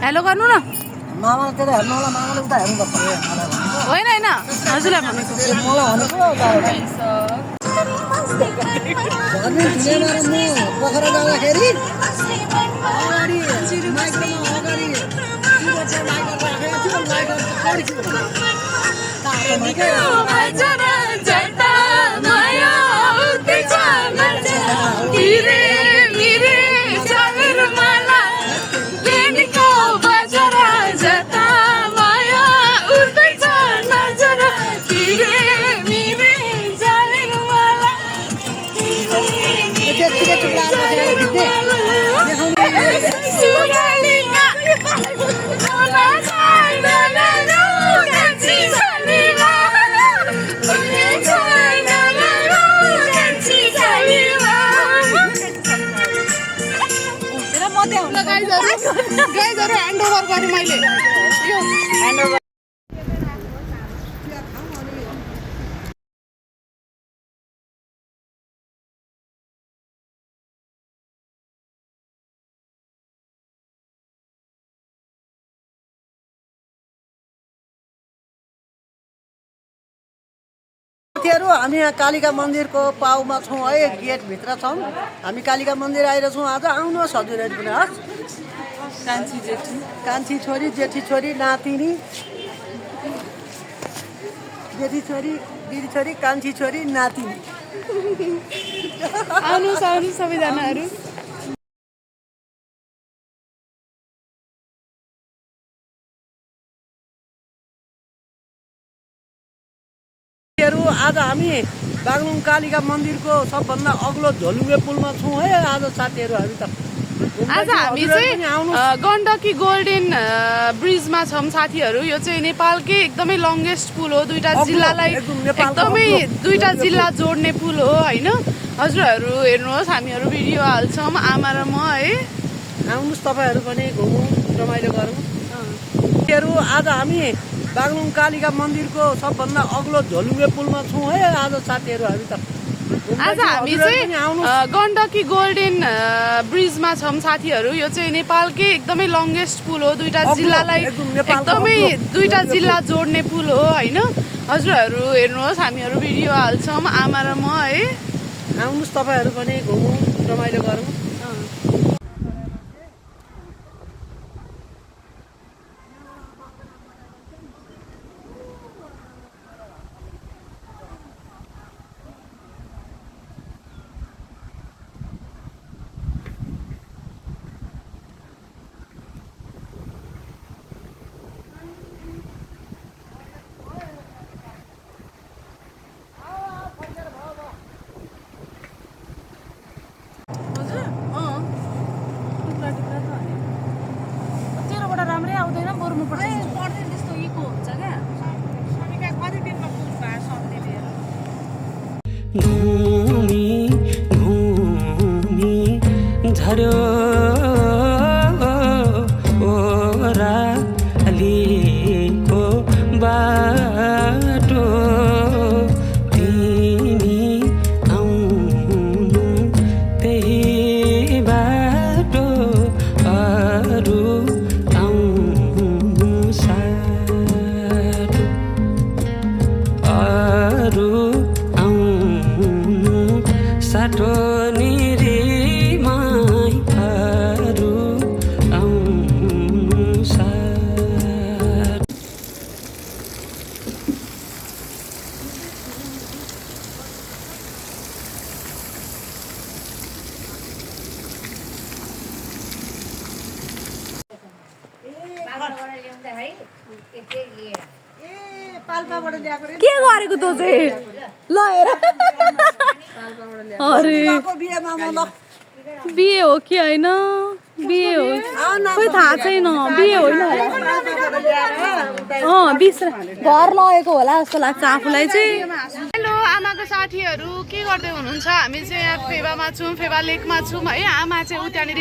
Hello गर्नु न मामाले तेरो हेर्नु होला मामाले उता हेर्नुपर्छ होइन होइन हजुरलाई भनेको मलाई भनेको पोखरा जाँदाखेरि अगाडि माइक्रोमा अगाडि गाइजहरु ह्यान्ड ओभर गरेँ मैले यो ह्यान्ड ओभर हामी यहाँ कालिका मन्दिरको पाउमा छौँ है गेटभित्र छौँ हामी कालिका मन्दिर आइरहेछौँ आज आउनुहोस् हजुरहरू पनि हस् कान्छी छोरी जेठी छोरी नातिनी जेठी छोरी दिदी छोरी कान्छी छोरी नातिनी आउनुहोस् आउनुहोस् सबैजनाहरू आज हामी बागलुङ कालिका मन्दिरको सबभन्दा अग्लो झोलुङ्गे पुलमा छौँ है आज साथीहरू हामी त आज हामी चाहिँ गण्डकी गोल्डन ब्रिजमा छौँ साथीहरू यो चाहिँ नेपालकै एकदमै लङ्गेस्ट पुल हो दुईटा जिल्लालाई एकदमै दुईटा जिल्ला जोड्ने पुल हो होइन हजुरहरू हेर्नुहोस् हामीहरू भिडियो हाल्छौँ आमा र म है आउनुहोस् तपाईँहरू पनि घुमौँ रमाइलो गरौँ आज हामी बागलुङ कालिका मन्दिरको सबभन्दा अग्लो झोलुङ्गे पुलमा छौँ है आज साथीहरू हामी त आज हामी चाहिँ गण्डकी गोल्डन ब्रिजमा छौँ साथीहरू यो चाहिँ नेपालकै एकदमै लङ्गेस्ट पुल हो दुईटा जिल्लालाई एकदमै दुईटा जिल्ला जोड्ने पुल हो होइन हजुरहरू हेर्नुहोस् हामीहरू भिडियो हाल्छौँ आमा र म है आउनुहोस् तपाईँहरू पनि घुमौँ रमाइलो गरौँ राम्रै आउँदैन बरुनु पर्छ पर्दैन त्यस्तो इको हुन्छ क्या समीका कति दिनमा पुग्छ सक्ने लिएर घुमी घुमी झर्यो ओरालीको बाटो तिमी आउनु त्यही बाटो अरू साटो निरीमाई अरू आउनु साट के गरेको तँ चाहिँ ल हेर अरे बिहे हो कि होइन बिहे हो खोइ थाहा छैन बिहे होइन बिस्रा घर लगेको होला जस्तो लाग्छ आफूलाई चाहिँ हेलो आमाको साथीहरू के गर्दै हुनुहुन्छ हामी चाहिँ यहाँ फेबामा छौँ फेबा लेकमा छौँ है आमा चाहिँ उ त्यहाँनिर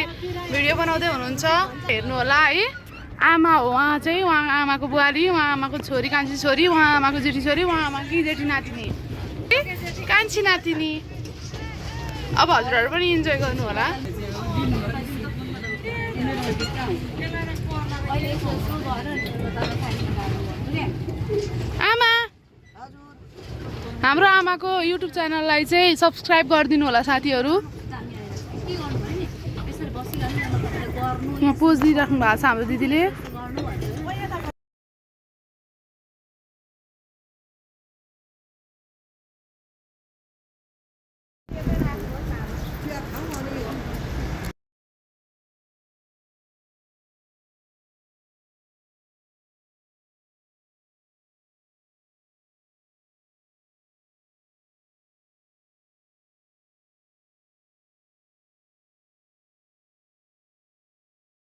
भिडियो बनाउँदै हुनुहुन्छ हेर्नु होला है आमा हो उहाँ चाहिँ उहाँ आमाको बुहारी उहाँ आमाको छोरी कान्छी छोरी उहाँ आमाको जेठी छोरी उहाँ आमाकी जेठी नातिनी कान्छी नातिनी अब हजुरहरू पनि इन्जोय गर्नु होला आमा हाम्रो आमाको युट्युब च्यानललाई चाहिँ सब्सक्राइब गरिदिनु होला साथीहरू। पोज दिइराख्नु भएको छ हाम्रो दिदीले।